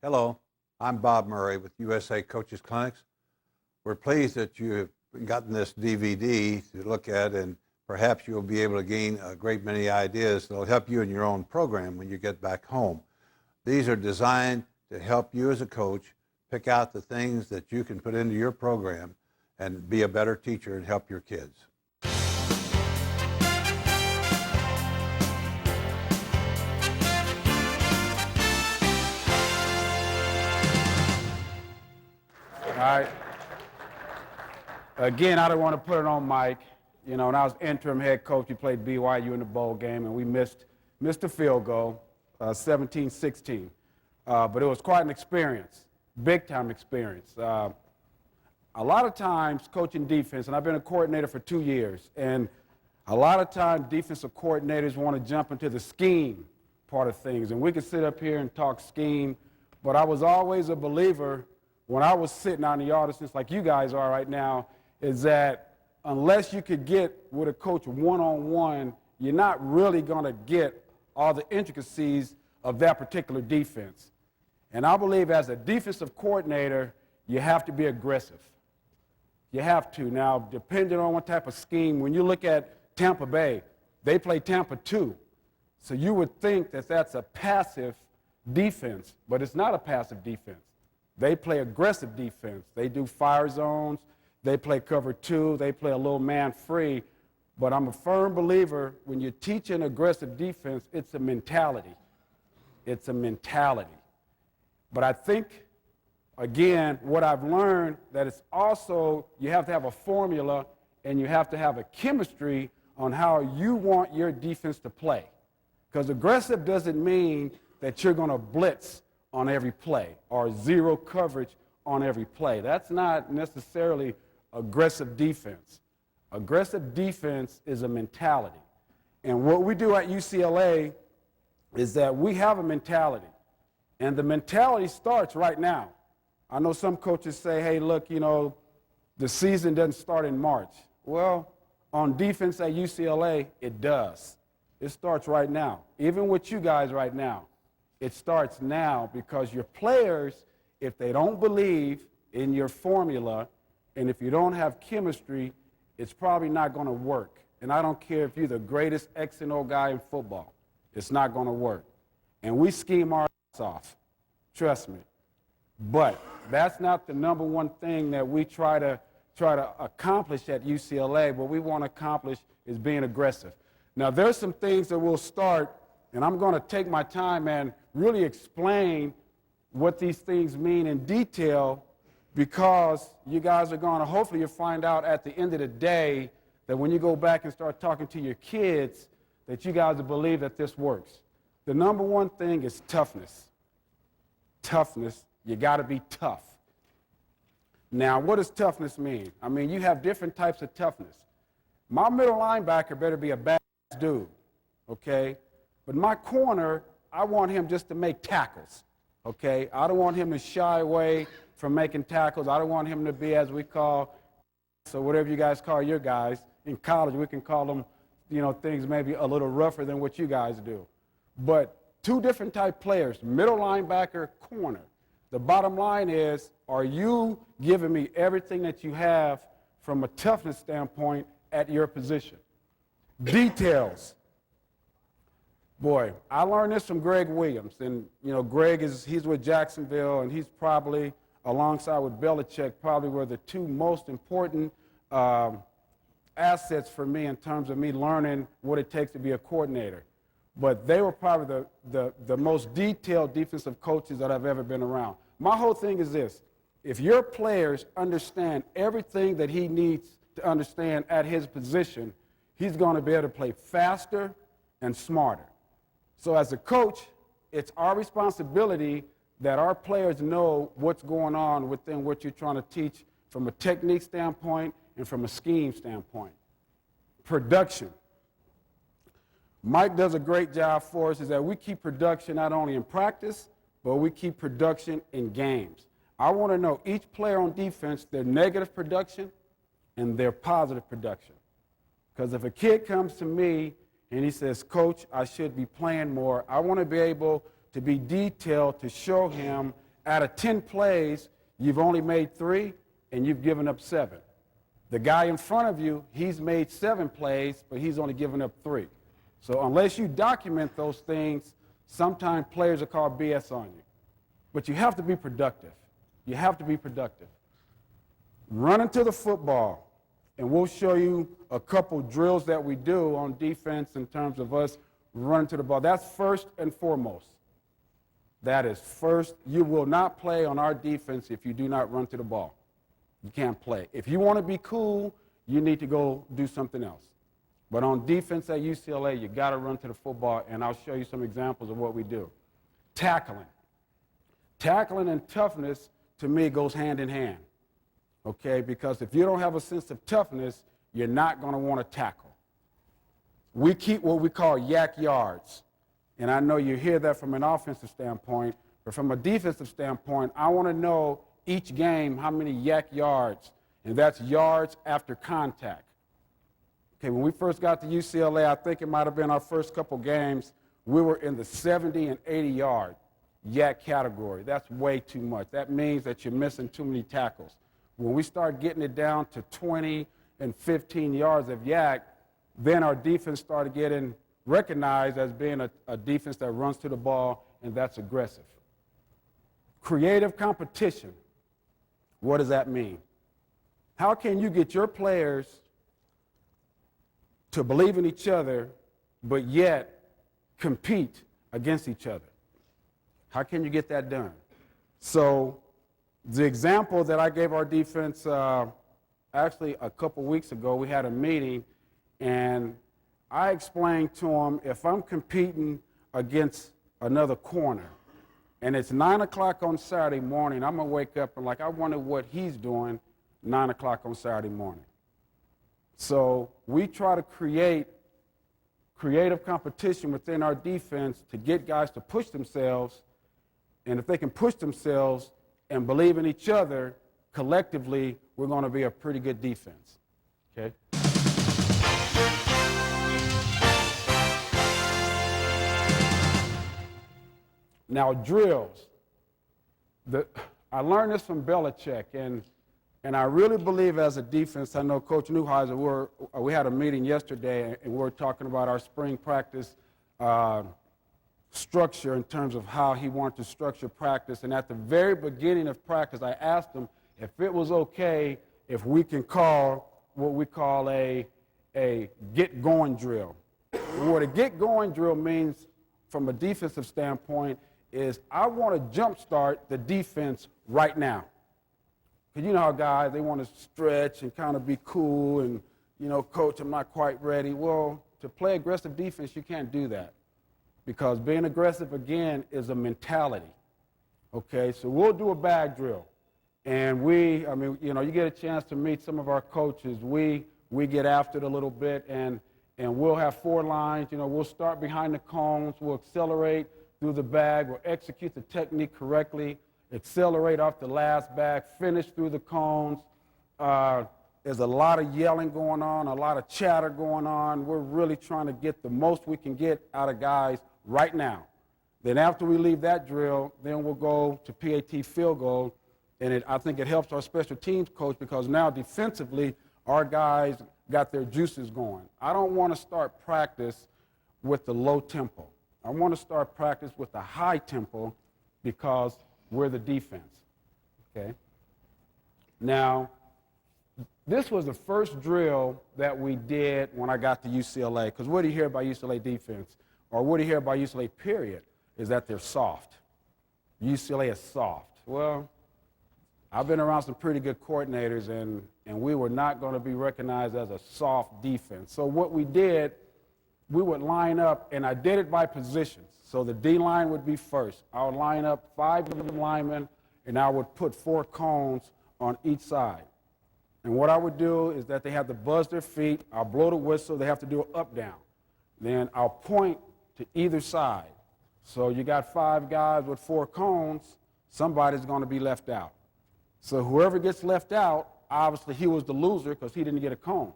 Hello, I'm Bob Murray with USA Coaches Clinics. We're pleased that you have gotten this DVD to look at, and perhaps you'll be able to gain a great many ideas that will help you in your own program when you get back home. These are designed to help you as a coach pick out the things that you can put into your program and be a better teacher and help your kids. All right. Again, I don't want to put it on Mike. You know, when I was interim head coach, we played BYU in the bowl game, and we missed a field goal, 17-16. But it was quite an experience, big-time experience. A lot of times coaching defense, and I've been a coordinator for 2 years, and a lot of times defensive coordinators want to jump into the scheme part of things. And we can sit up here and talk scheme, but I was always a believer when I was sitting out in the audience like you guys are right now, is that unless you could get with a coach one-on-one, you're not really going to get all the intricacies of that particular defense. And I believe as a defensive coordinator, you have to be aggressive. You have to. Now, depending on what type of scheme, when you look at Tampa Bay, they play Tampa 2. So you would think that that's a passive defense, but it's not a passive defense. They play aggressive defense. They do fire zones. They play cover 2. They play a little man free. But I'm a firm believer when you teach an aggressive defense, it's a mentality. It's a mentality. But I think, again, what I've learned that it's also you have to have a formula and you have to have a chemistry on how you want your defense to play. Because aggressive doesn't mean that you're going to blitz on every play or zero coverage on every play. That's not necessarily aggressive defense. Aggressive defense is a mentality. And what we do at UCLA is that we have a mentality. And the mentality starts right now. I know some coaches say, hey, look, you know, the season doesn't start in March. Well, on defense at UCLA, it does. It starts right now. Even with you guys right now. It starts now because your players, if they don't believe in your formula and if you don't have chemistry, it's probably not going to work. And I don't care if you're the greatest X and O guy in football. It's not going to work. And we scheme our ass off. Trust me. But that's not the number one thing that we try to accomplish at UCLA. What we want to accomplish is being aggressive. Now, there's some things that we'll start, and I'm going to take my time and really explain what these things mean in detail, because you guys are going to, hopefully you'll find out at the end of the day that when you go back and start talking to your kids, that you guys will believe that this works. The number one thing is toughness. Toughness. You got to be tough. Now, what does toughness mean? I mean, you have different types of toughness. My middle linebacker better be a badass dude, okay? But my corner, I want him just to make tackles, okay? I don't want him to shy away from making tackles. I don't want him to be, as we call, so whatever you guys call your guys. In college, we can call them, you know, things maybe a little rougher than what you guys do. But two different type players, middle linebacker, corner. The bottom line is, are you giving me everything that you have from a toughness standpoint at your position? Details. Boy, I learned this from Greg Williams. And, you know, Greg he's with Jacksonville, and he's probably, alongside with Belichick, probably were the two most important assets for me in terms of me learning what it takes to be a coordinator. But they were probably the most detailed defensive coaches that I've ever been around. My whole thing is this. If your players understand everything that he needs to understand at his position, he's going to be able to play faster and smarter. So as a coach, it's our responsibility that our players know what's going on within what you're trying to teach from a technique standpoint and from a scheme standpoint. Production. Mike does a great job for us is that we keep production not only in practice, but we keep production in games. I want to know each player on defense, their negative production and their positive production. Because if a kid comes to me and he says, Coach, I should be playing more, I want to be able to be detailed to show him out of 10 plays, you've only made 3, and you've given up 7. The guy in front of you, he's made 7 plays, but he's only given up 3. So unless you document those things, sometimes players are called BS on you. But you have to be productive. You have to be productive. Run into the football, and we'll show you a couple drills that we do on defense in terms of us running to the ball. That's first and foremost. That is first. You will not play on our defense if you do not run to the ball. You can't play. If you want to be cool, you need to go do something else. But on defense at UCLA, you got to run to the football, and I'll show you some examples of what we do. Tackling. Tackling and toughness, to me, goes hand in hand, okay? Because if you don't have a sense of toughness, you're not going to want to tackle. We keep what we call yak yards, and I know you hear that from an offensive standpoint, but from a defensive standpoint, I want to know each game how many yak yards, and that's yards after contact. Okay, when we first got to UCLA, I think it might have been our first couple games, we were in the 70 and 80 yard yak category. That's way too much. That means that you're missing too many tackles. When we start getting it down to 20 and 15 yards of yak, then our defense started getting recognized as being a defense that runs to the ball and that's aggressive. Creative competition. What does that mean? How can you get your players to believe in each other, but yet compete against each other? How can you get that done? So the example that I gave our defense, actually a couple weeks ago, we had a meeting, and I explained to them, if I'm competing against another corner, and it's 9 o'clock on Saturday morning, I'm going to wake up and I wonder what he's doing 9 o'clock on Saturday morning. So we try to create creative competition within our defense to get guys to push themselves, and if they can push themselves and believe in each other, collectively, we're going to be a pretty good defense, okay? Now, drills. I learned this from Belichick, and I really believe as a defense, I know Coach Neuheiser, we had a meeting yesterday, and we were talking about our spring practice structure in terms of how he wanted to structure practice. And at the very beginning of practice, I asked him if it was okay if we can call what we call a get-going drill. What a get-going drill means from a defensive standpoint is I want to jumpstart the defense right now. Because you know how guys, they want to stretch and kind of be cool and, coach, I'm not quite ready. Well, to play aggressive defense, you can't do that. Because being aggressive, again, is a mentality. Okay, so we'll do a bag drill. And you get a chance to meet some of our coaches. We get after it a little bit, and we'll have 4 lines. We'll start behind the cones. We'll accelerate through the bag. We'll execute the technique correctly, accelerate off the last bag, finish through the cones. There's a lot of yelling going on, a lot of chatter going on. We're really trying to get the most we can get out of guys right now. Then after we leave that drill, then we'll go to PAT field goal, and I think it helps our special teams coach because now defensively, our guys got their juices going. I don't want to start practice with the low tempo. I want to start practice with the high tempo because we're the defense, okay? Now, this was the first drill that we did when I got to UCLA, because what do you hear about UCLA defense, or what do you hear about UCLA period, is that they're soft. UCLA is soft. Well, I've been around some pretty good coordinators, and we were not going to be recognized as a soft defense. So what we did, we would line up, and I did it by positions. So the D-line would be first. I would line up 5 linemen, and I would put 4 cones on each side. And what I would do is that they have to buzz their feet. I'll blow the whistle. They have to do an up-down. Then I'll point to either side. So you got 5 guys with 4 cones. Somebody's going to be left out. So whoever gets left out, obviously he was the loser because he didn't get a cone.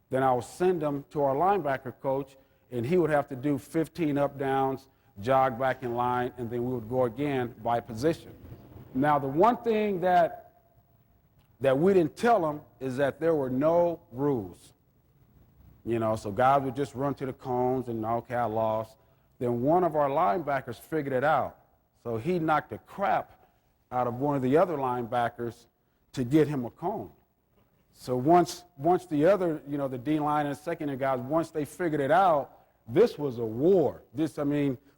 Then I would send them to our linebacker coach, and he would have to do 15 up-downs, jog back in line, and then we would go again by position. Now, the one thing that we didn't tell them is that there were no rules. You know, so guys would just run to the cones and, okay, I lost. Then one of our linebackers figured it out. So he knocked the crap out of one of the other linebackers to get him a cone. So once the other, you know, the D-line and secondary guys, once they figured it out, this was a war.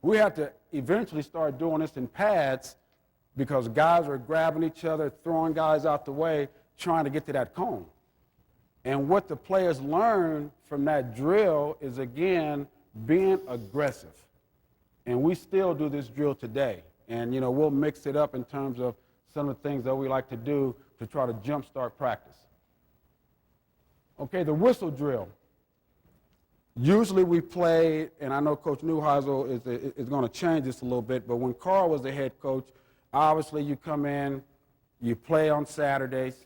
We had to eventually start doing this in pads because guys were grabbing each other, throwing guys out the way, trying to get to that cone. And what the players learned from that drill is, again, being aggressive. And we still do this drill today. And, you know, we'll mix it up in terms of some of the things that we like to do to try to jumpstart practice. Okay, the whistle drill. Usually we play, and I know Coach Neuheisel is going to change this a little bit, but when Carl was the head coach, obviously you come in, you play on Saturdays.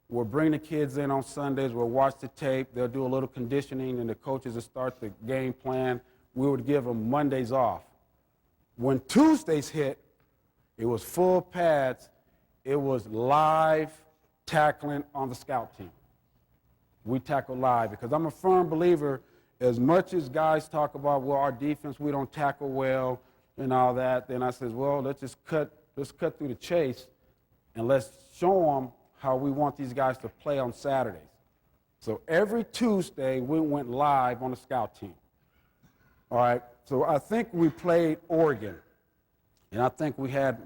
We'll bring the kids in on Sundays. We'll watch the tape. They'll do a little conditioning, and the coaches will start the game plan. We would give them Mondays off. When Tuesdays hit, it was full pads. It was live tackling on the scout team. We tackle live because I'm a firm believer, as much as guys talk about, well, our defense, we don't tackle well and all that, then I says, well, let's cut through the chase and let's show them how we want these guys to play on Saturdays. So every Tuesday, we went live on the scout team. All right, so I think we played Oregon, and I think we had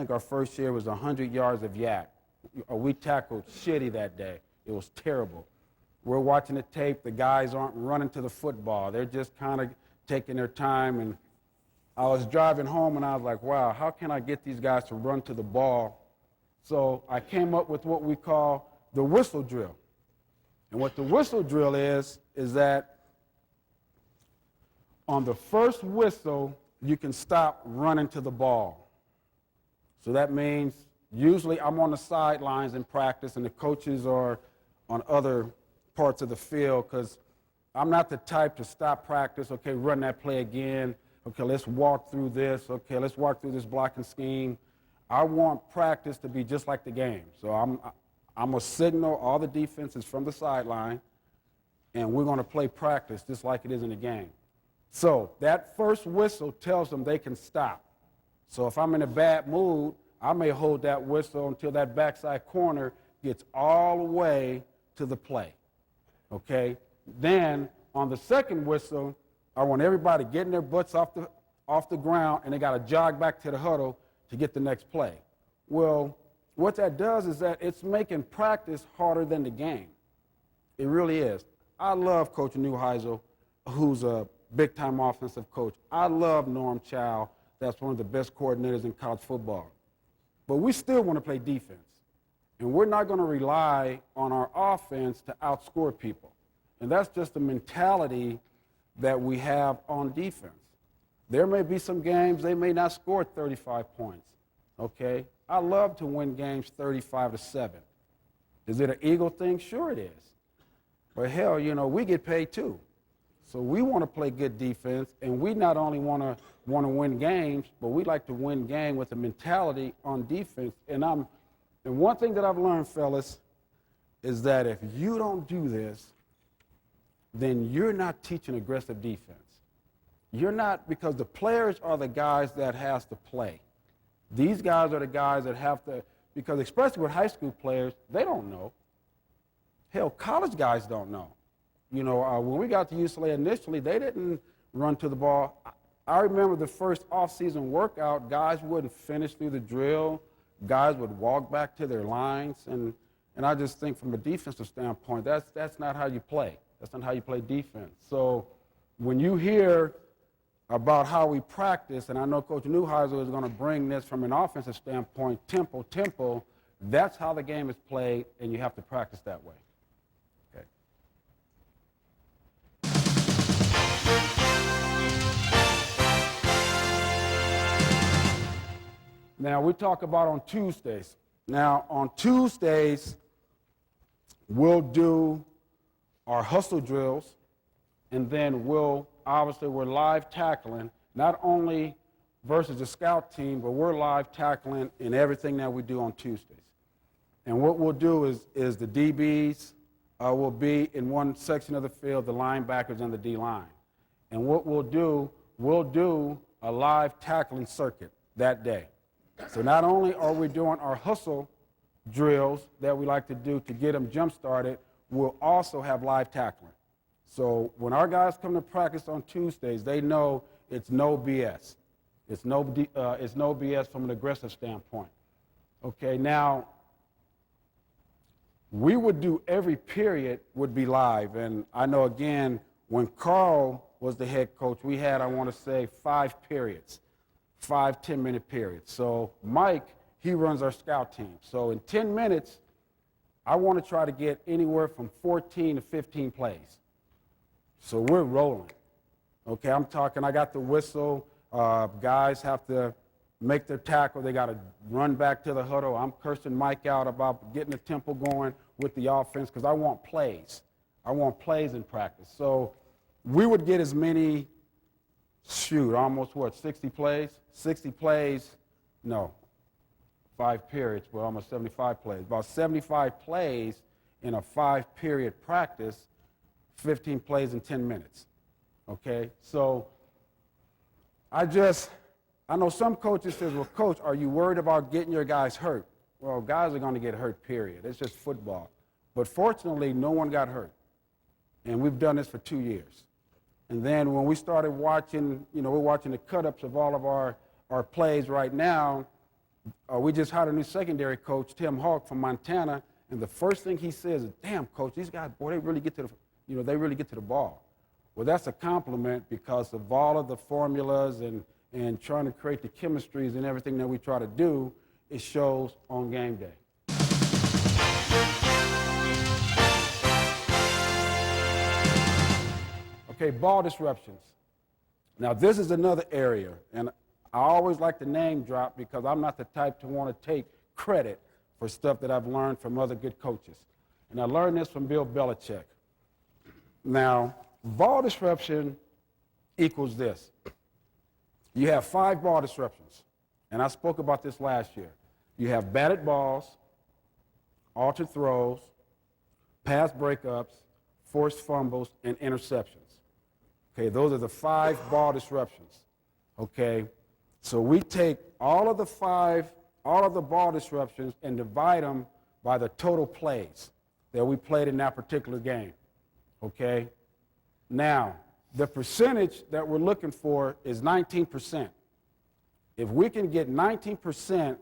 our first year was 100 yards of yak. We tackled shitty that day. It was terrible. We're watching the tape. The guys aren't running to the football. They're just kind of taking their time. And I was driving home, and I was like, wow, how can I get these guys to run to the ball? So I came up with what we call the whistle drill. And what the whistle drill is that on the first whistle, you can stop running to the ball. So that means usually I'm on the sidelines in practice, and the coaches are on other parts of the field because I'm not the type to stop practice, okay, run that play again, okay, let's walk through this, okay, let's walk through this blocking scheme. I want practice to be just like the game. So I'm going to signal all the defenses from the sideline, and we're going to play practice just like it is in the game. So that first whistle tells them they can stop. So if I'm in a bad mood, I may hold that whistle until that backside corner gets all the way to the play. Okay? Then on the second whistle, I want everybody getting their butts off the ground, and they got to jog back to the huddle to get the next play. Well, what that does is that it's making practice harder than the game. It really is. I love Coach Neuheisel, who's a big-time offensive coach. I love Norm Chow. That's one of the best coordinators in college football. But we still want to play defense. And we're not going to rely on our offense to outscore people. And that's just the mentality that we have on defense. There may be some games they may not score 35 points, okay? I love to win games 35-7. Is it an ego thing? Sure it is. But hell, you know, we get paid too. So we want to play good defense, and we not only want to win games, but we like to win game with a mentality on defense. And one thing that I've learned, fellas, is that if you don't do this, then you're not teaching aggressive defense. You're not, because the players are the guys that has to play. These guys are the guys that have to, because especially with high school players, they don't know. Hell, college guys don't know. You know, when we got to UCLA initially, they didn't run to the ball. I remember the first off-season workout, guys wouldn't finish through the drill. Guys would walk back to their lines. And I just think from a defensive standpoint, that's not how you play. That's not how you play defense. So when you hear about how we practice, and I know Coach Neuheisel is going to bring this from an offensive standpoint, tempo, that's how the game is played, and you have to practice that way. Okay. Now, we talk about on Tuesdays. Now, on Tuesdays, we'll do our hustle drills, and then we're live tackling, not only versus the scout team, but we're live tackling in everything that we do on Tuesdays. And what we'll do is the DBs will be in one section of the field, the linebackers and the D-line. And what we'll do a live tackling circuit that day. So not only are we doing our hustle drills that we like to do to get them jump-started, we'll also have live tackling. So when our guys come to practice on Tuesdays, they know it's no BS. It's no BS from an aggressive standpoint. Okay, now, we would do every period would be live. And I know, again, when Carl was the head coach, we had, I want to say, 5 periods, 5 10-minute periods. So Mike, he runs our scout team. So in 10 minutes, I want to try to get anywhere from 14 to 15 plays. So we're rolling. Okay, I'm talking, I got the whistle. Guys have to make their tackle. They got to run back to the huddle. I'm cursing Mike out about getting the tempo going with the offense because I want plays. I want plays in practice. So we would get as many, almost 60 plays? 60 plays, no, 5 periods, but almost 75 plays. About 75 plays in a 5-period practice, 15 plays in 10 minutes. Okay, so I know some coaches say, well, Coach, are you worried about getting your guys hurt? Well, guys are going to get hurt, period. It's just football. But fortunately, no one got hurt. And we've done this for 2 years. And then when we started watching, we're watching the cut-ups of all of our plays right now. We just hired a new secondary coach, Tim Hawk from Montana, and the first thing he says is, damn, Coach, these guys, boy, they really get to the ball. Well, that's a compliment because of all of the formulas and trying to create the chemistries and everything that we try to do, it shows on game day. Okay, ball disruptions. Now, this is another area, and I always like to name drop because I'm not the type to want to take credit for stuff that I've learned from other good coaches. And I learned this from Bill Belichick. Now, ball disruption equals this. You have 5 ball disruptions, and I spoke about this last year. You have batted balls, altered throws, pass breakups, forced fumbles, and interceptions. Okay, those are the 5 ball disruptions. Okay, so we take all of the ball disruptions and divide them by the total plays that we played in that particular game. Okay, now, the percentage that we're looking for is 19%. If we can get 19%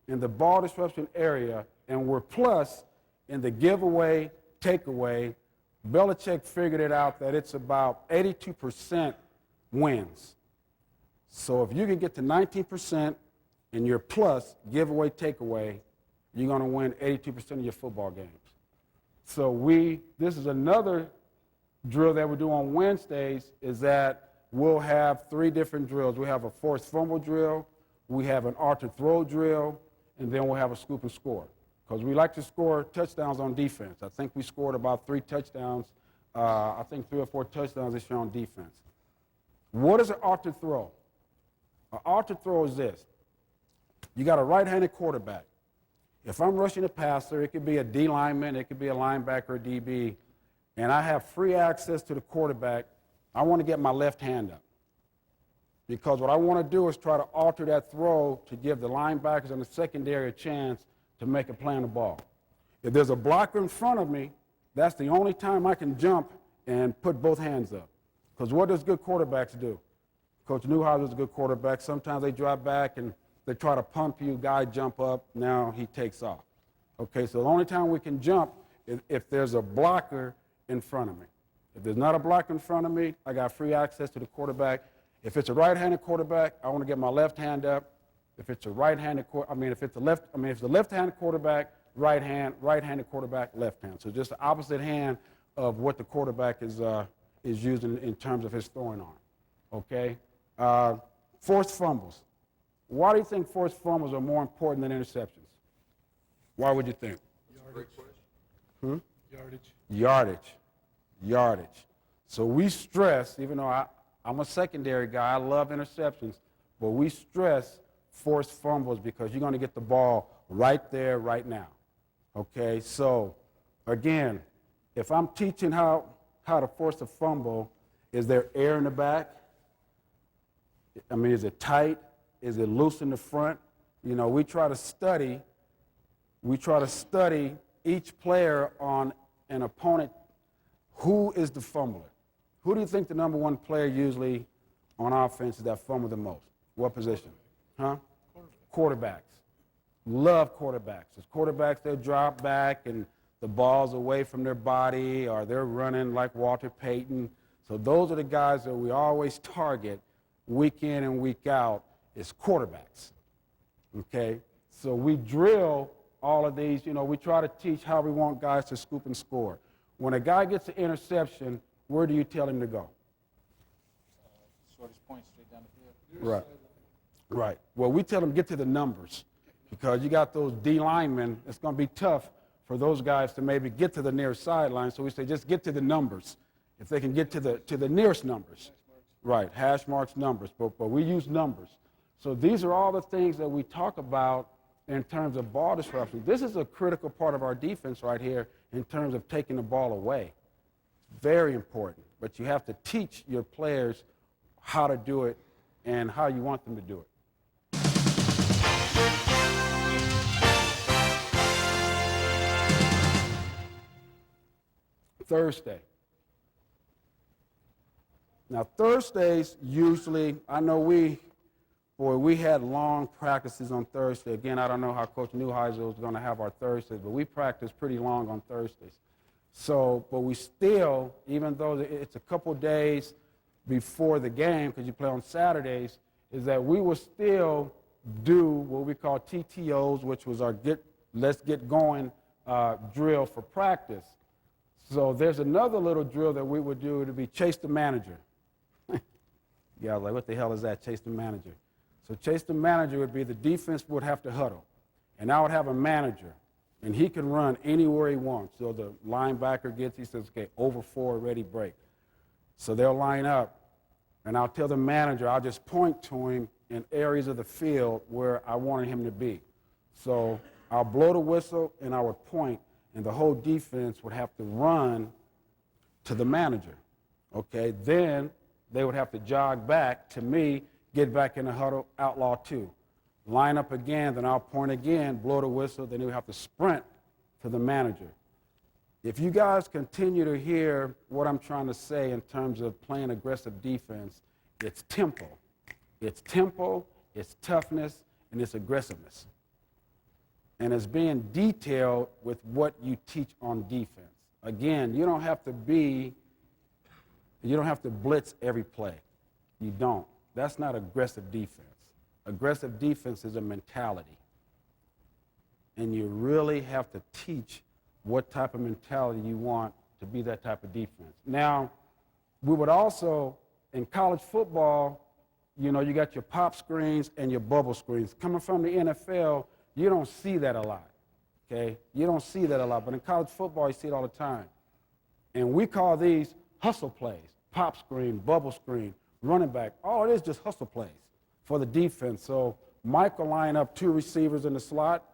in the ball disruption area and we're plus in the giveaway, takeaway, Belichick figured it out that it's about 82% wins. So if you can get to 19% and you're plus giveaway, takeaway, you're going to win 82% of your football games. So this is another drill that we do on Wednesdays is that we'll have 3 different drills. We have a forced fumble drill, we have an altered throw drill, and then we'll have a scoop and score. Because we like to score touchdowns on defense. I think we scored about 3 touchdowns, 3 or 4 touchdowns this year on defense. What is an altered throw? An altered throw is this. You got a right-handed quarterback. If I'm rushing a passer, it could be a D lineman, it could be a linebacker, or DB, and I have free access to the quarterback, I want to get my left hand up. Because what I want to do is try to alter that throw to give the linebackers and the secondary a chance to make a play on the ball. If there's a blocker in front of me, that's the only time I can jump and put both hands up. Because what does good quarterbacks do? Coach Neuhauser's a good quarterback. Sometimes they drop back and they try to pump you, guy jump up, now he takes off. Okay, so the only time we can jump is if there's a blocker in front of me. If there's not a blocker in front of me, I got free access to the quarterback. If it's a right-handed quarterback, I want to get my left hand up. If it's a right-handed, if it's a left-handed quarterback, right-handed quarterback, left hand. So just the opposite hand of what the quarterback is using in terms of his throwing arm. Okay. Forced fumbles. Why do you think forced fumbles are more important than interceptions? Why would you think? Yardage. So we stress, even though I'm a secondary guy, I love interceptions, but we stress forced fumbles because you're going to get the ball right there, right now. Okay, so again, if I'm teaching how to force a fumble, is there air in the back? I mean, is it tight? Is it loose in the front? You know, we try to study each player on an opponent. Who is the fumbler? Who do you think the number one player usually on offense is that fumble the most? What position? Huh? Quarterbacks. Love quarterbacks. As quarterbacks, they'll drop back and the ball's away from their body, or they're running like Walter Payton. So those are the guys that we always target week in and week out is quarterbacks. Okay? So we drill all of these. You know, we try to teach how we want guys to scoop and score. When a guy gets an interception, where do you tell him to go? Shortest point straight down the field. Right. Right. Well, we tell them get to the numbers because you got those D linemen. It's going to be tough for those guys to maybe get to the near sideline. So we say just get to the numbers. If they can get to the nearest numbers. Right. Hash marks numbers. But we use numbers. So these are all the things that we talk about in terms of ball disruption. This is a critical part of our defense right here in terms of taking the ball away. Very important. But you have to teach your players how to do it and how you want them to do it. Thursday. Now, Thursdays usually, I know we had long practices on Thursday. Again, I don't know how Coach Neuheisel is going to have our Thursdays, but we practice pretty long on Thursdays. So, but we still, even though it's a couple days before the game, because you play on Saturdays, is that we will still do what we call TTOs, which was our let's get going drill for practice. So there's another little drill that we would do to be chase the manager. Yeah, I was like, what the hell is that, chase the manager? So chase the manager would be the defense would have to huddle, and I would have a manager, and he can run anywhere he wants. So the linebacker he says, okay, over 4, ready, break. So they'll line up, and I'll tell the manager, I'll just point to him in areas of the field where I wanted him to be. So I'll blow the whistle, and I would point, and the whole defense would have to run to the manager. Okay, then they would have to jog back to me, get back in the huddle, outlaw 2. Line up again, then I'll point again, blow the whistle, then they would have to sprint to the manager. If you guys continue to hear what I'm trying to say in terms of playing aggressive defense, it's tempo. It's tempo, it's toughness, and it's aggressiveness. And it's being detailed with what you teach on defense. Again, you don't have to blitz every play. You don't. That's not aggressive defense. Aggressive defense is a mentality. And you really have to teach what type of mentality you want to be that type of defense. Now, we would also, in college football, you know, you got your pop screens and your bubble screens. Coming from the NFL, you don't see that a lot, okay? You don't see that a lot, but in college football, you see it all the time. And we call these hustle plays, pop screen, bubble screen, running back. All it is just hustle plays for the defense. So Mike will line up 2 receivers in the slot.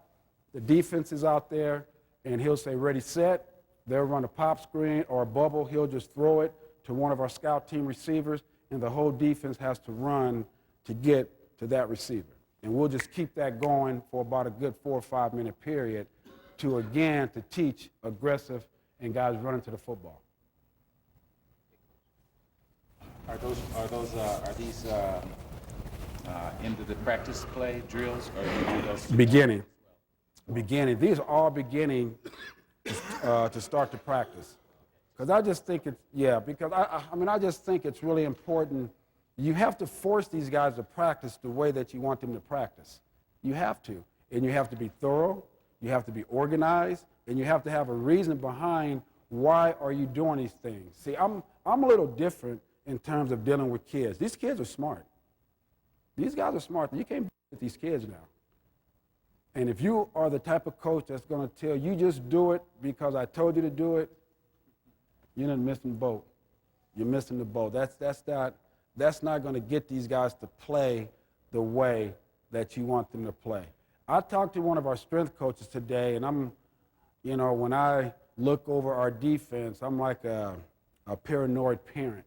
The defense is out there, and he'll say, ready, set. They'll run a pop screen or a bubble. He'll just throw it to one of our scout team receivers, and the whole defense has to run to get to that receiver. And we'll just keep that going for about a good 4 or 5 minute period to teach aggressive and guys running to the football. Are these end of the practice play drills, or do you do those? Beginning. These are all beginning to start to practice. Because I just think I just think it's really important. You have to force these guys to practice the way that you want them to practice. You have to. And you have to be thorough, you have to be organized, and you have to have a reason behind why are you doing these things. See, I'm a little different in terms of dealing with kids. These kids are smart. These guys are smart. You can't with these kids now. And if you are the type of coach that's going to tell you just do it because I told you to do it, you're not missing the boat. You're missing the boat. That's not going to get these guys to play the way that you want them to play. I talked to one of our strength coaches today, and when I look over our defense, I'm like a paranoid parent.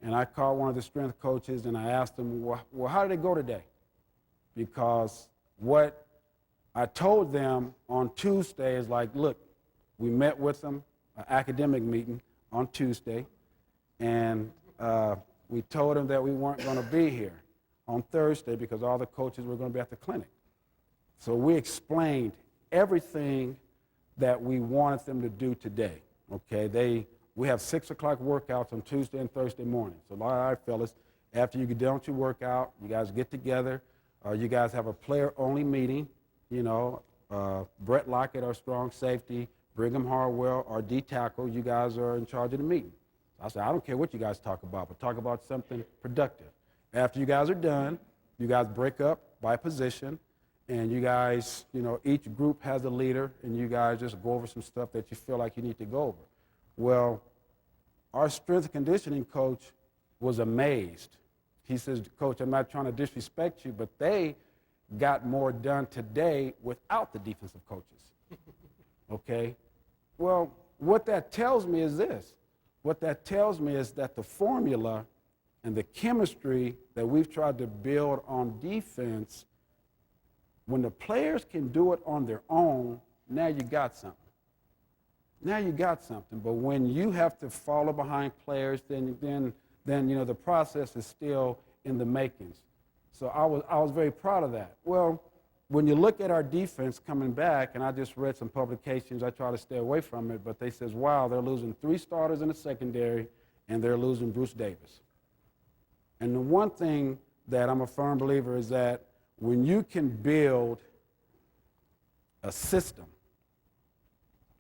And I called one of the strength coaches and I asked him, well, how did it go today? Because what I told them on Tuesday is like, look, we met with them, an academic meeting on Tuesday, and we told them that we weren't going to be here on Thursday because all the coaches were going to be at the clinic. So we explained everything that we wanted them to do today, okay? We have 6 o'clock workouts on Tuesday and Thursday morning. So all right, fellas, after you get done with your workout, you guys get together. You guys have a player-only meeting. Brett Lockett, our strong safety, Brigham Harwell, our D-tackle, you guys are in charge of the meeting. So I said, I don't care what you guys talk about, but talk about something productive. After you guys are done, you guys break up by position, and you guys, each group has a leader, and you guys just go over some stuff that you feel like you need to go over. Well, our strength and conditioning coach was amazed. He says, Coach, I'm not trying to disrespect you, but they got more done today without the defensive coaches. Okay? Well, what that tells me is this. What that tells me is that the formula and the chemistry that we've tried to build on defense, when the players can do it on their own, now you got something. Now you got something. But when you have to follow behind players, then the process is still in the makings. So I was very proud of that. Well, when you look at our defense coming back, and I just read some publications, I try to stay away from it, but they says, wow, they're losing 3 starters in the secondary, and they're losing Bruce Davis. And the one thing that I'm a firm believer is that when you can build a system,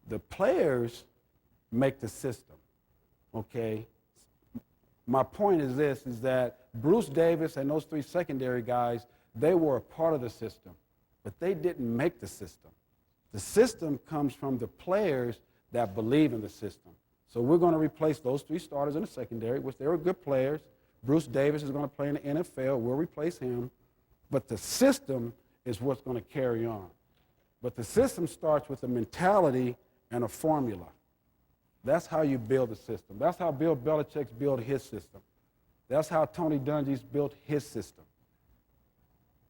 the players make the system, okay? My point is this, is that Bruce Davis and those 3 secondary guys, they were a part of the system, but they didn't make the system. The system comes from the players that believe in the system. So we're going to replace those 3 starters in the secondary, which they were good players. Bruce Davis is going to play in the NFL. We'll replace him. But the system is what's going to carry on. But the system starts with a mentality and a formula. That's how you build a system. That's how Bill Belichick's built his system. That's how Tony Dungy's built his system.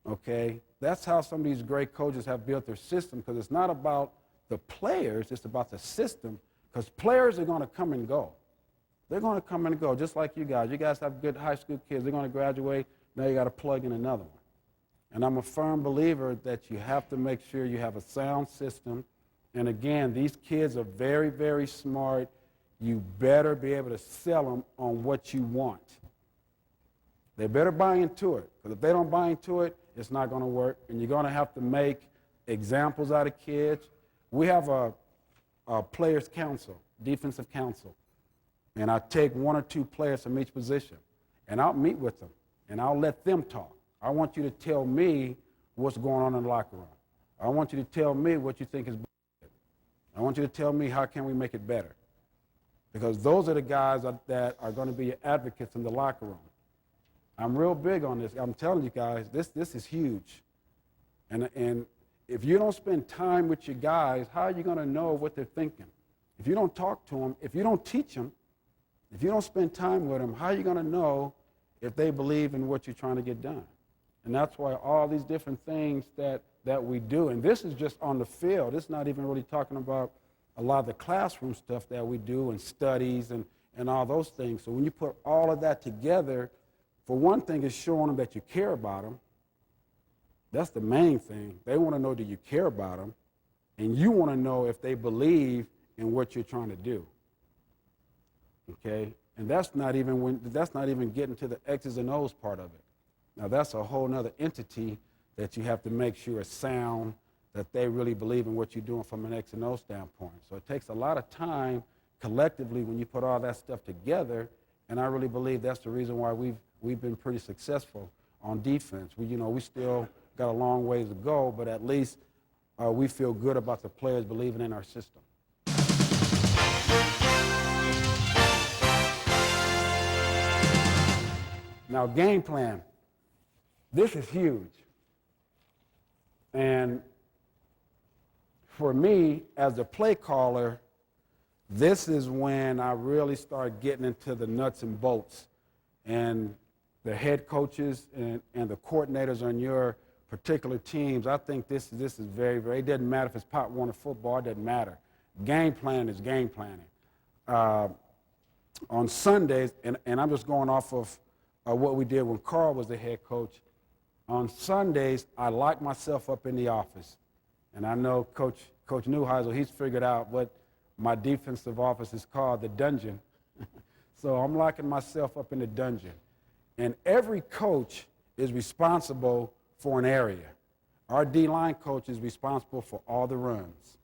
Okay? That's how some of these great coaches have built their system, because it's not about the players, it's about the system, because players are going to come and go. They're going to come and go, just like you guys. You guys have good high school kids. They're going to graduate. Now you got to plug in another one. And I'm a firm believer that you have to make sure you have a sound system. And again, these kids are very, very smart. You better be able to sell them on what you want. They better buy into it, because if they don't buy into it, it's not going to work. And you're going to have to make examples out of kids. We have a players' council, defensive council. And I take 1 or 2 players from each position, and I'll meet with them, and I'll let them talk. I want you to tell me what's going on in the locker room. I want you to tell me what you think is good. I want you to tell me how can we make it better. Because those are the guys that are going to be advocates in the locker room. I'm real big on this. I'm telling you guys, this is huge. And if you don't spend time with your guys, how are you going to know what they're thinking? If you don't talk to them, if you don't teach them, if you don't spend time with them, how are you going to know if they believe in what you're trying to get done? And that's why all these different things that we do, and this is just on the field. It's not even really talking about a lot of the classroom stuff that we do and studies and all those things. So when you put all of that together, for one thing, it's showing them that you care about them. That's the main thing. They want to know that you care about them, and you want to know if they believe in what you're trying to do. Okay? And that's not even getting to the X's and O's part of it. Now, that's a whole other entity that you have to make sure is sound, that they really believe in what you're doing from an X and O standpoint. So it takes a lot of time collectively when you put all that stuff together, and I really believe that's the reason why we've been pretty successful on defense. We still got a long ways to go, but at least we feel good about the players believing in our system. Now, game plan. This is huge. And for me, as a play caller, this is when I really start getting into the nuts and bolts. And the head coaches and the coordinators on your particular teams, I think this is very, very, it doesn't matter if it's Pop Warner football, it doesn't matter. Game plan is game planning. On Sundays, and I'm just going off of what we did when Carl was the head coach, on Sundays, I lock myself up in the office. And I know Coach Neuheisel, he's figured out what my defensive office is called, the dungeon. So I'm locking myself up in the dungeon. And every coach is responsible for an area. Our D-line coach is responsible for all the runs.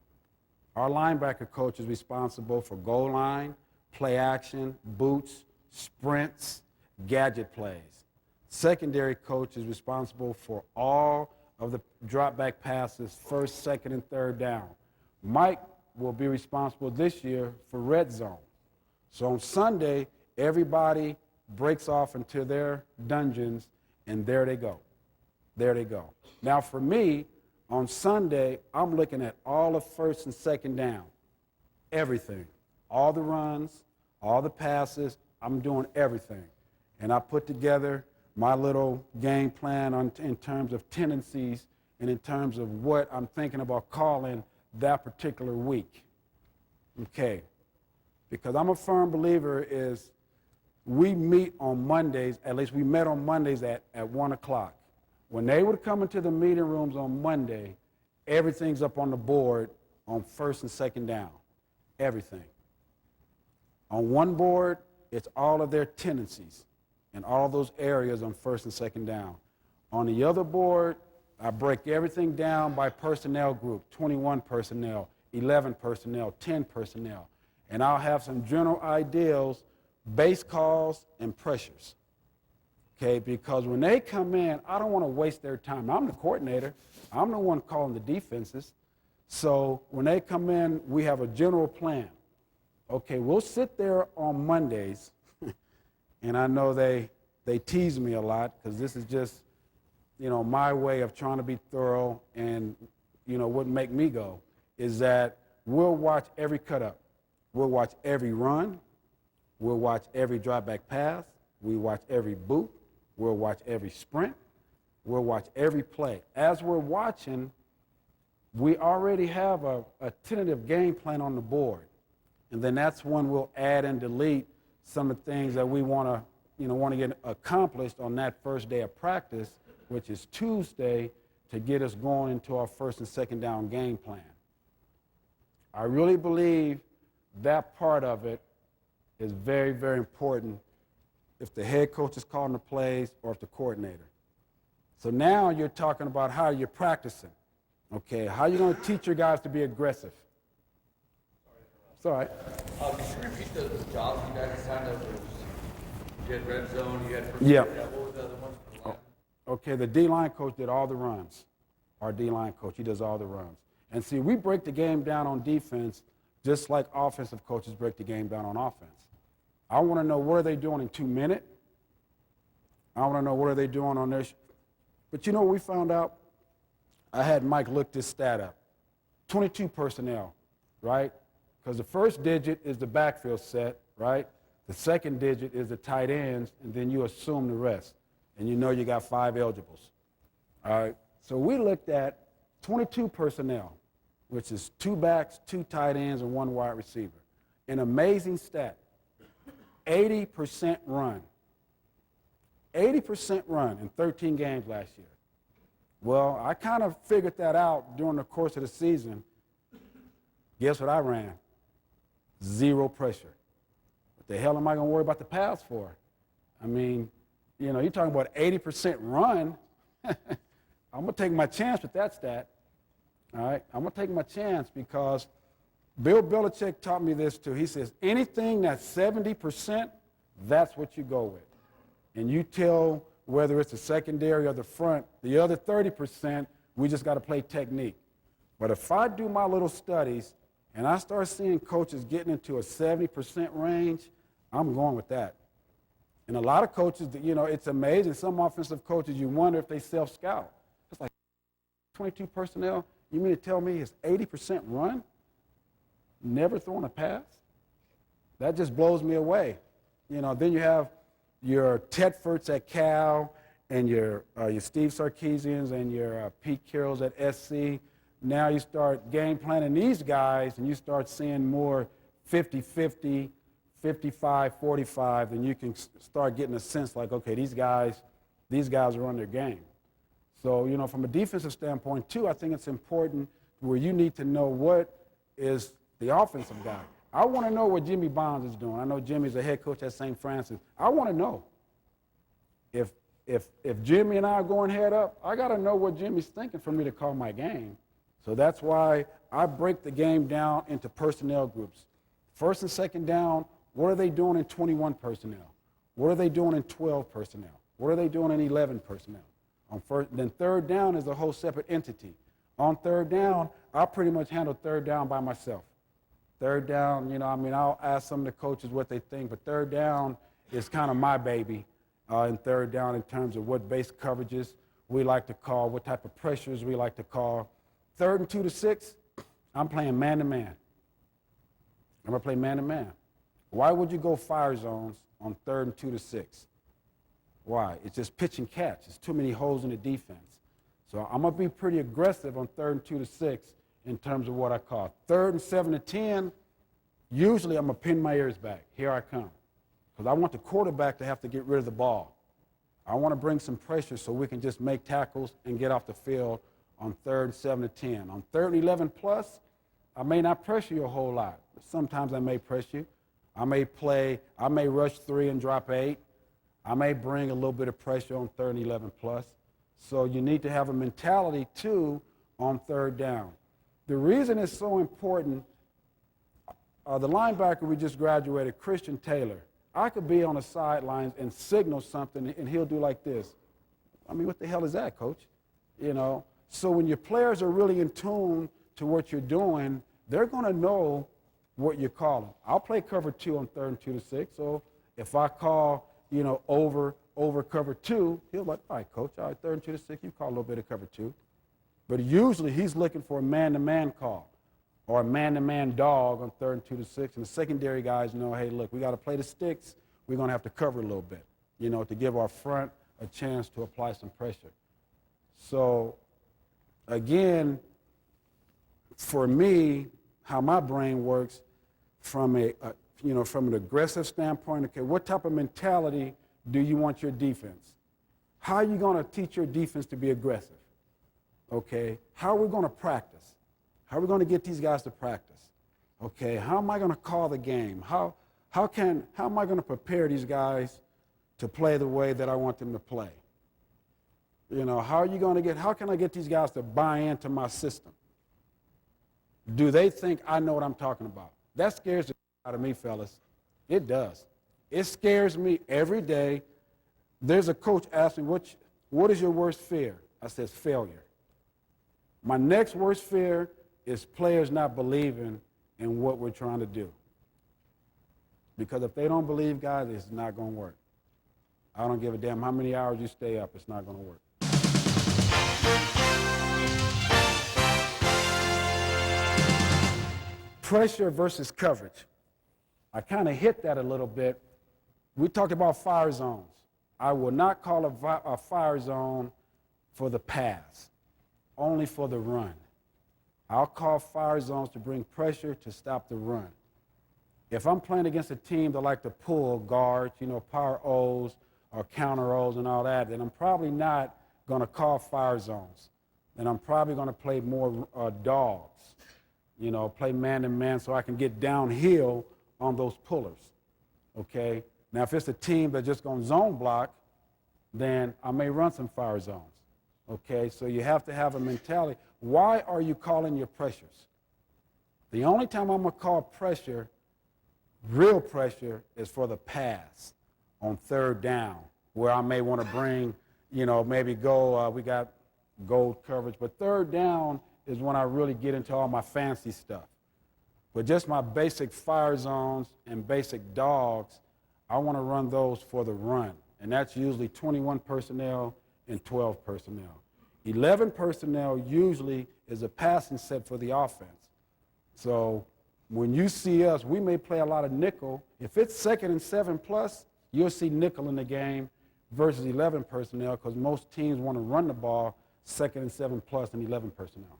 Our linebacker coach is responsible for goal line, play action, boots, sprints, gadget plays. Secondary coach is responsible for all of the drop back passes, first, second, and third down. Mike will be responsible this year for red zone. So on Sunday, everybody breaks off into their dungeons, and there they go. There they go. Now for me, on Sunday, I'm looking at all of first and second down, everything, all the runs, all the passes, I'm doing everything. And I put together my little game plan in terms of tendencies and in terms of what I'm thinking about calling that particular week. Okay, because I'm a firm believer is we meet on Mondays, at least we met on Mondays at 1 o'clock. When they would come into the meeting rooms on Monday, everything's up on the board on first and second down, everything. On one board, it's all of their tendencies and all those areas on first and second down. On the other board, I break everything down by personnel group, 21 personnel, 11 personnel, 10 personnel. And I'll have some general ideals, base calls, and pressures. Okay, because when they come in, I don't want to waste their time. I'm the coordinator. I'm the one calling the defenses. So when they come in, we have a general plan. Okay, we'll sit there on Mondays, and I know they tease me a lot because this is just, my way of trying to be thorough, and, what make me go is that we'll watch every cut up. We'll watch every run. We'll watch every drop back pass. We watch every boot. We'll watch every sprint. We'll watch every play. As we're watching, we already have a tentative game plan on the board. And then that's when we'll add and delete some of the things that we want to get accomplished on that first day of practice, which is Tuesday, to get us going into our first and second down game plan. I really believe that part of it is very, very important if the head coach is calling the plays or if the coordinator. So now you're talking about how you're practicing. Okay, how are you going to teach your guys to be aggressive? It's all right. Could you repeat the jobs you guys assigned up? You had red zone, you had first Yeah. down. What were the other ones for the line? Okay, the D-line coach did all the runs. Our D-line coach, he does all the runs. And see, we break the game down on defense just like offensive coaches break the game down on offense. I want to know what are they doing in 2 minutes. I want to know what are they doing on their. But you know what we found out? I had Mike look this stat up. 22 personnel, right? Because the first digit is the backfield set, right? The second digit is the tight ends, and then you assume the rest. And you got 5 eligibles. All right? So we looked at 22 personnel, which is 2 backs, 2 tight ends, and 1 wide receiver. An amazing stat. 80% run. 80% run in 13 games last year. Well, I kind of figured that out during the course of the season. Guess what I ran? 0 pressure. What the hell am I going to worry about the pass for? I mean, you're talking about 80% run. I'm going to take my chance with that stat. All right? I'm going to take my chance because Bill Belichick taught me this too. He says, anything that's 70%, that's what you go with. And you tell whether it's the secondary or the front, the other 30%, we just got to play technique. But if I do my little studies and I start seeing coaches getting into a 70% range, I'm going with that. And a lot of coaches, you know, it's amazing. Some offensive coaches, you wonder if they self-scout. It's like 22 personnel. You mean to tell me it's 80% run? Never throwing a pass? That just blows me away. You know, then you have your Tedfords at Cal and your Steve Sarkisians and your Pete Carrolls at SC. Now you start game planning these guys and you start seeing more 50-50, 55-45, then you can start getting a sense like, okay, these guys run their game. So, you know, from a defensive standpoint, too, I think it's important where you need to know what is the offensive guy. I want to know what Jimmy Bonds is doing. I know Jimmy's a head coach at St. Francis. I want to know. If Jimmy and I are going head up, I got to know what Jimmy's thinking for me to call my game. So that's why I break the game down into personnel groups. First and second down, what are they doing in 21 personnel? What are they doing in 12 personnel? What are they doing in 11 personnel? Then third down is a whole separate entity. On third down, I pretty much handle third down by myself. Third down, you know, I mean, I'll ask some of the coaches what they think, but third down is kind of my baby in third down in terms of what base coverages we like to call, what type of pressures we like to call. 3rd and 2 to 6, I'm playing man-to-man. I'm going to play man-to-man. Why would you go fire zones on 3rd and 2 to 6? Why? It's just pitch and catch. There's too many holes in the defense. So I'm going to be pretty aggressive on 3rd and 2 to 6 in terms of what I call. 3rd and 7 to 10, usually I'm going to pin my ears back. Here I come. Because I want the quarterback to have to get rid of the ball. I want to bring some pressure so we can just make tackles and get off the field on 3rd and 7 to 10. On 3rd and 11 plus, I may not pressure you a whole lot. But sometimes I may press you. I may rush 3 and drop 8. I may bring a little bit of pressure on 3rd and 11 plus. So you need to have a mentality, too, on third down. The reason it's so important, the linebacker we just graduated, Christian Taylor, I could be on the sidelines and signal something, and he'll do like this. I mean, what the hell is that, coach? You know? So when your players are really in tune to what you're doing, they're going to know what you're calling. I'll play cover 2 on 3rd and 2 to 6. So if I call, you know, over cover 2, he'll be like, all right, coach, all right, 3rd and 2 to 6, you call a little bit of cover 2. But usually he's looking for a man-to-man call or a man-to-man dog on 3rd and 2 to 6. And the secondary guys know, hey, look, we got to play the sticks. We're going to have to cover a little bit, you know, to give our front a chance to apply some pressure. So, again, for me, how my brain works from from an aggressive standpoint, okay, what type of mentality do you want your defense? How are you going to teach your defense to be aggressive? Okay, how are we going to practice? How are we going to get these guys to practice? Okay, how am I going to call the game? How am I going to prepare these guys to play the way that I want them to play? You know, how can I get these guys to buy into my system? Do they think I know what I'm talking about? That scares the out of me, fellas. It does. It scares me every day. There's a coach asking, what is your worst fear? I said, failure. My next worst fear is players not believing in what we're trying to do. Because if they don't believe, guys, it's not going to work. I don't give a damn how many hours you stay up. It's not going to work. Pressure versus coverage. I kind of hit that a little bit. We talked about fire zones. I will not call a fire zone for the pass, only for the run. I'll call fire zones to bring pressure to stop the run. If I'm playing against a team that like to pull guards, you know, power O's or counter O's and all that, then I'm probably not going to call fire zones. Then I'm probably going to play more dogs, you know, play man-to-man so I can get downhill on those pullers, okay? Now, if it's a team that's just going to zone block, then I may run some fire zones, okay? So you have to have a mentality. Why are you calling your pressures? The only time I'm going to call pressure, real pressure, is for the pass on third down, where I may want to bring, you know, maybe go, we got gold coverage, but third down is when I really get into all my fancy stuff. But just my basic fire zones and basic dogs, I want to run those for the run. And that's usually 21 personnel and 12 personnel. 11 personnel usually is a passing set for the offense. So when you see us, we may play a lot of nickel. If it's 2nd and 7 plus, you'll see nickel in the game versus 11 personnel because most teams want to run the ball 2nd and 7 plus and 11 personnel.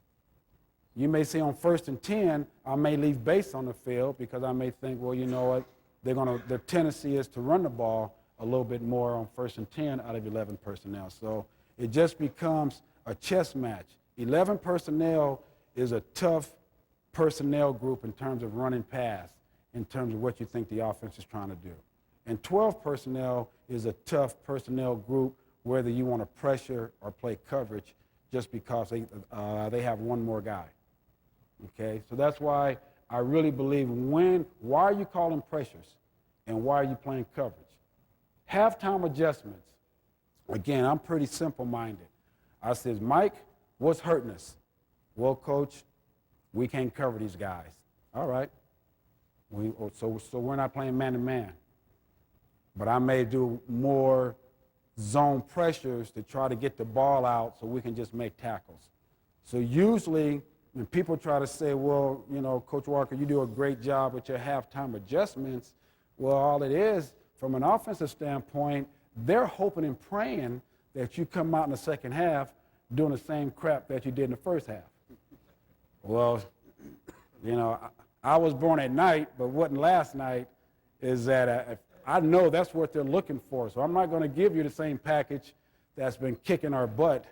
You may see on 1st and 10, I may leave base on the field because I may think, well, you know what, their tendency is to run the ball a little bit more on 1st and 10 out of 11 personnel. So it just becomes a chess match. 11 personnel is a tough personnel group in terms of running pass, in terms of what you think the offense is trying to do. And 12 personnel is a tough personnel group, whether you want to pressure or play coverage, just because they have one more guy. Okay, so that's why I really believe why are you calling pressures and why are you playing coverage? Halftime adjustments. Again, I'm pretty simple-minded. I says, Mike, what's hurting us? Well, Coach, we can't cover these guys. All right. So we're not playing man-to-man. But I may do more zone pressures to try to get the ball out so we can just make tackles. So usually when people try to say, well, you know, Coach Walker, you do a great job with your halftime adjustments, well, all it is, from an offensive standpoint, they're hoping and praying that you come out in the second half doing the same crap that you did in the first half. Well, you know, I was born at night, but wasn't last night, is that I know that's what they're looking for. So I'm not going to give you the same package that's been kicking our butt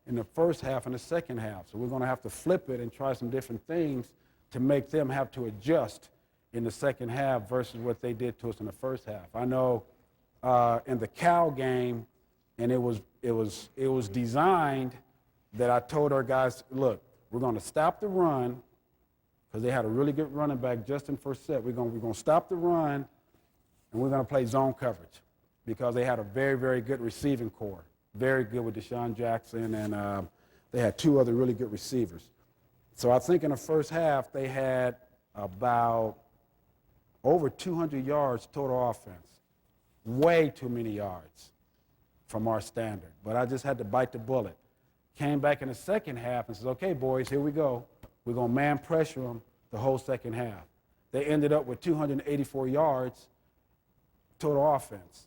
in the first half and the second half. So we're going to have to flip it and try some different things to make them have to adjust in the second half versus what they did to us in the first half. I know in the Cal game, and it was designed that I told our guys, look, we're going to stop the run because they had a really good running back, Justin Forsett. We're going to stop the run, and we're going to play zone coverage because they had a very, very good receiving core, very good with Deshaun Jackson, and they had 2 other really good receivers. So I think in the first half they had about over 200 yards total offense, way too many yards from our standard. But I just had to bite the bullet. Came back in the second half and says, okay, boys, here we go. We're going to man pressure them the whole second half. They ended up with 284 yards total offense.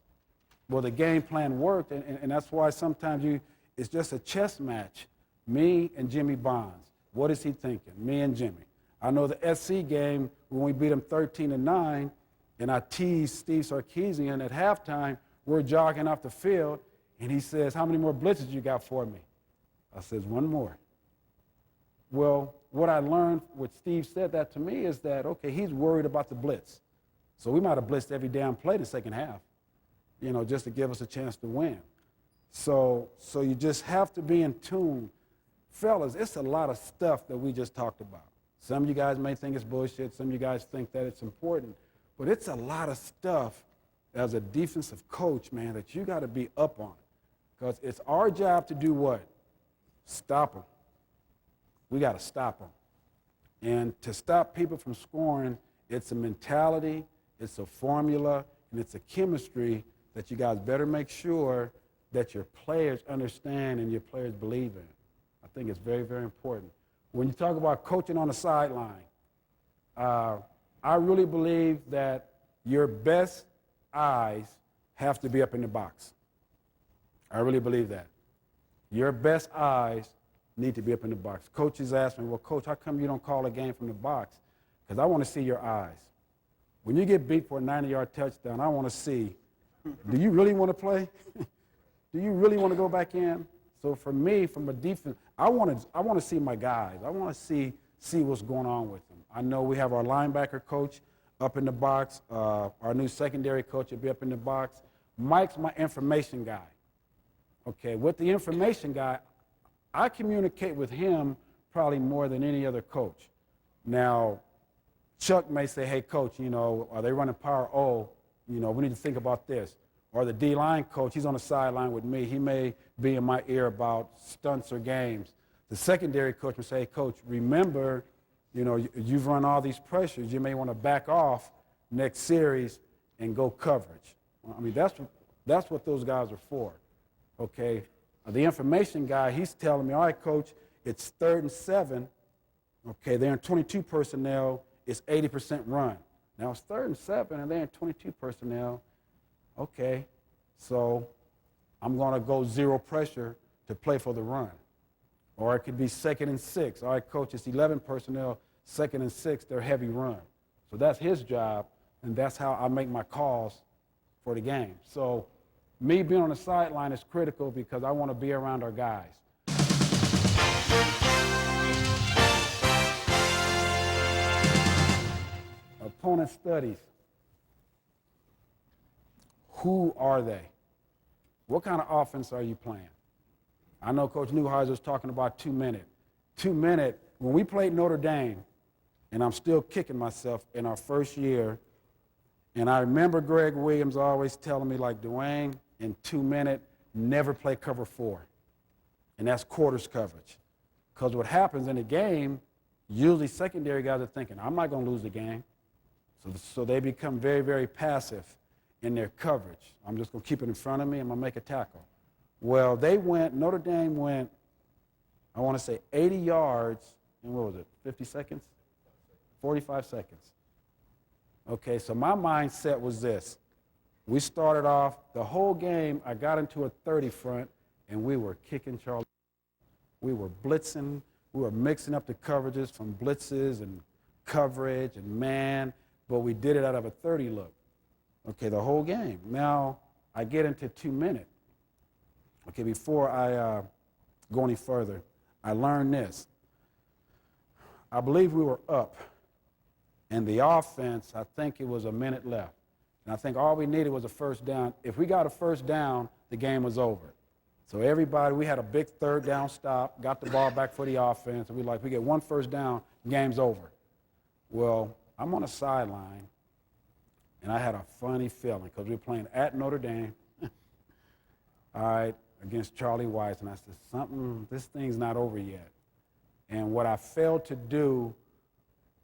Well, the game plan worked, and that's why sometimes it's just a chess match. Me and Jimmy Bonds. What is he thinking? Me and Jimmy. I know the SC game, when we beat them 13-9, and I teased Steve Sarkisian at halftime, we're jogging off the field, and he says, how many more blitzes you got for me? I says, 1 more. Well, what I learned, what Steve said that to me is that, okay, he's worried about the blitz. So we might have blitzed every damn play in the second half, you know, just to give us a chance to win. So you just have to be in tune. Fellas, it's a lot of stuff that we just talked about. Some of you guys may think it's bullshit. Some of you guys think that it's important. But it's a lot of stuff as a defensive coach, man, that you got to be up on. Because it's our job to do what? Stop them. We got to stop them. And to stop people from scoring, it's a mentality, it's a formula, and it's a chemistry that you guys better make sure that your players understand and your players believe in. I think it's very, very important. When you talk about coaching on the sideline, I really believe that your best eyes have to be up in the box. I really believe that. Your best eyes need to be up in the box. Coaches ask me, well, Coach, how come you don't call a game from the box? Because I want to see your eyes. When you get beat for a 90-yard touchdown, I want to see, do you really want to play? Do you really want to go back in? So for me, from a defense, I want to see my guys. I want to see what's going on with them. I know we have our linebacker coach up in the box. Our new secondary coach will be up in the box. Mike's my information guy. Okay, with the information guy, I communicate with him probably more than any other coach. Now, Chuck may say, hey, Coach, you know, are they running power? Oh, you know, we need to think about this. Or the D-line coach, he's on the sideline with me. He may be in my ear about stunts or games. The secondary coach will say, hey, Coach, remember, you know, you've run all these pressures. You may want to back off next series and go coverage. I mean, that's what those guys are for, okay? The information guy, he's telling me, all right, coach, it's 3rd and 7. Okay, they're in 22 personnel. It's 80% run. Now it's 3rd and 7, and they're in 22 personnel. Okay, so I'm going to go 0 pressure to play for the run. Or it could be 2nd and 6. All right, coach, it's 11 personnel, 2nd and 6, they're heavy run. So that's his job, and that's how I make my calls for the game. So me being on the sideline is critical because I want to be around our guys. Opponent studies. Who are they? What kind of offense are you playing? I know Coach Neuheiser was talking about 2-minute. 2-minute, when we played Notre Dame, and I'm still kicking myself in our first year, and I remember Greg Williams always telling me, like, Dwayne, in 2-minute, never play cover 4. And that's quarters coverage. Because what happens in the game, usually secondary guys are thinking, I'm not going to lose the game. So they become very, very passive in their coverage. I'm just going to keep it in front of me. I'm going to make a tackle. Well, Notre Dame went, I want to say 80 yards in, what was it, 50 seconds? 45 seconds. Okay, so my mindset was this. We started off the whole game, I got into a 30 front, and we were kicking Charlie. We were blitzing. We were mixing up the coverages from blitzes and coverage and man, but we did it out of a 30 look. Okay, the whole game. Now, I get into 2-minute. Okay, before I go any further, I learned this. I believe we were up, and the offense, I think it was a minute left. And I think all we needed was a first down. If we got a first down, the game was over. So everybody, we had a big 3rd down stop, got the ball back for the offense, and we get 1 first down, game's over. Well, I'm on the sideline, and I had a funny feeling because we were playing at Notre Dame, all right, against Charlie Weis, and I said, this thing's not over yet. And what I failed to do,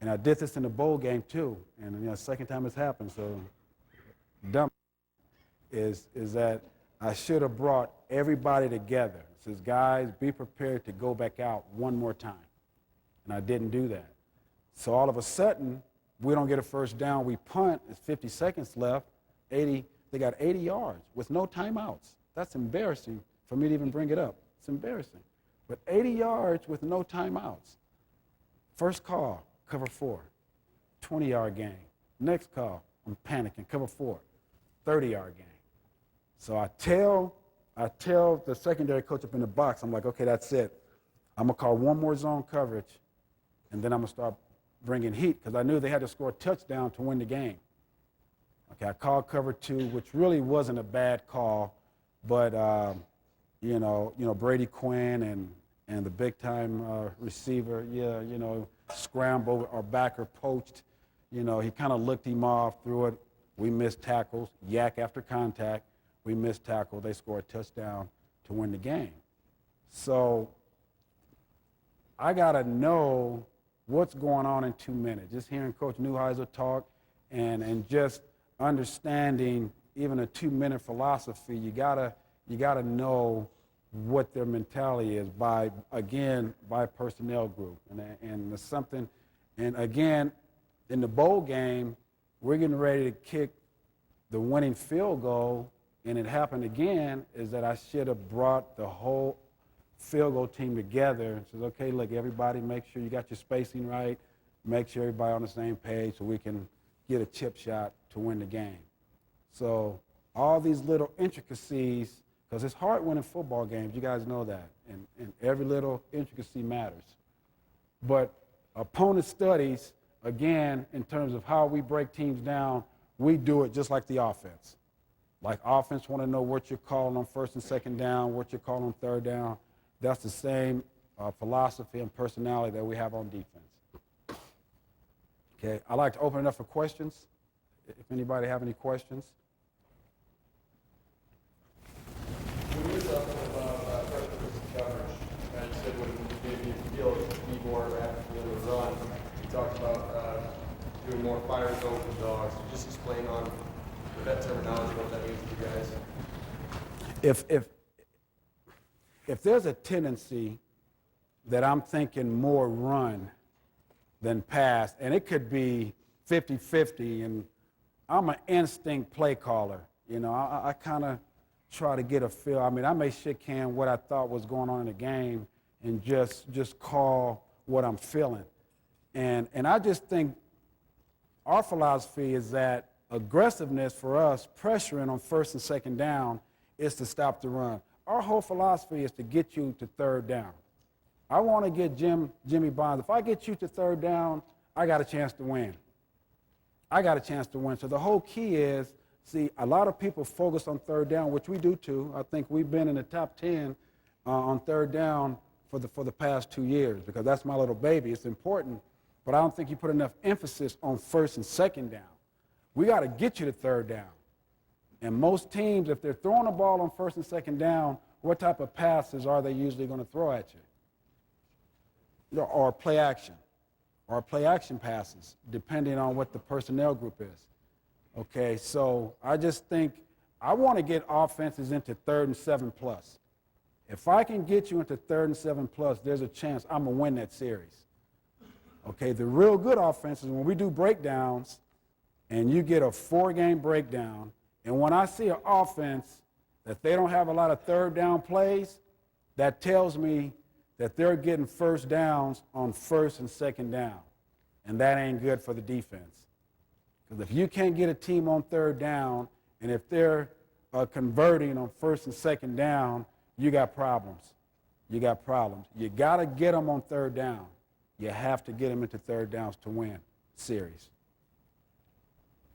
and I did this in the bowl game too, and second time it's happened, so dumb, is that I should have brought everybody together. It says, guys, be prepared to go back out one more time. And I didn't do that. So all of a sudden, we don't get a first down. We punt. It's 50 seconds left. They got 80 yards with no timeouts. That's embarrassing for me to even bring it up. It's embarrassing. But 80 yards with no timeouts. First call, cover 4. 20-yard gain. Next call, I'm panicking, cover 4. 30-yard gain. So I tell the secondary coach up in the box, I'm like, okay, that's it. I'm going to call one more zone coverage, and then I'm going to start bringing heat because I knew they had to score a touchdown to win the game. Okay, I called cover 2, which really wasn't a bad call, but Brady Quinn and the big-time receiver, scrambled, our backer poached. He kind of looked him off, threw it. We missed tackles, yak after contact. We missed tackle. They scored a touchdown to win the game. So I got to know what's going on in 2 minutes. Just hearing Coach Neuheiser talk and just understanding even a 2-minute philosophy, you gotta know what their mentality is by personnel group. And there's something, and again, in the bowl game, we're getting ready to kick the winning field goal, and it happened again, is that I should have brought the whole field goal team together and says, okay, look, everybody make sure you got your spacing right, make sure everybody on the same page so we can get a chip shot to win the game. So all these little intricacies, because it's hard winning football games, you guys know that, and every little intricacy matters. But opponent studies, again, in terms of how we break teams down, we do it just like the offense. Like offense want to know what you're calling on 1st and 2nd down, what you're calling on 3rd down. That's the same philosophy and personality that we have on defense. Okay, I'd like to open it up for questions. If anybody have any questions. When you were talking about pressure versus coverage, and you said when maybe you feel it to be more rapidly in the run, you talked about doing more fire zones and dogs. Could you just explain on with that terminology, what that means to you guys? If there's a tendency that I'm thinking more run than pass, and it could be 50-50, and I'm an instinct play caller. You know, I kind of try to get a feel. I mean, I may shake hand what I thought was going on in the game and just call what I'm feeling. And I just think our philosophy is that aggressiveness for us, pressuring on first and second down, is to stop the run. Our whole philosophy is to get you to third down. I want to get Jimmy Bonds. If I get you to third down, I got a chance to win. I got a chance to win. So the whole key is, see, a lot of people focus on third down, which we do too. I think we've been in the top 10 on third down for the past 2 years because that's my little baby. It's important, but I don't think you put enough emphasis on first and second down. We got to get you to third down. And most teams, if they're throwing the ball on first and second down, what type of passes are they usually going to throw at you? Or play action passes, depending on what the personnel group is. Okay, so I just think I want to get offenses into 3rd and 7+. If I can get you into 3rd and 7+, there's a chance I'm going to win that series. Okay, the real good offenses, when we do breakdowns, and you get a 4-game breakdown, and when I see an offense that they don't have a lot of third down plays, that tells me that they're getting first downs on first and second down. And that ain't good for the defense. Because if you can't get a team on third down, and if they're converting on first and second down, you got problems. You got problems. You got to get them on third down. You have to get them into third downs to win series.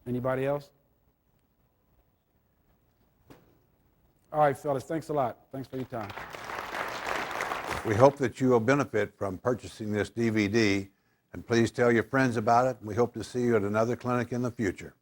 Anybody else? All right, fellas, thanks a lot. Thanks for your time. We hope that you will benefit from purchasing this DVD, and please tell your friends about it. We hope to see you at another clinic in the future.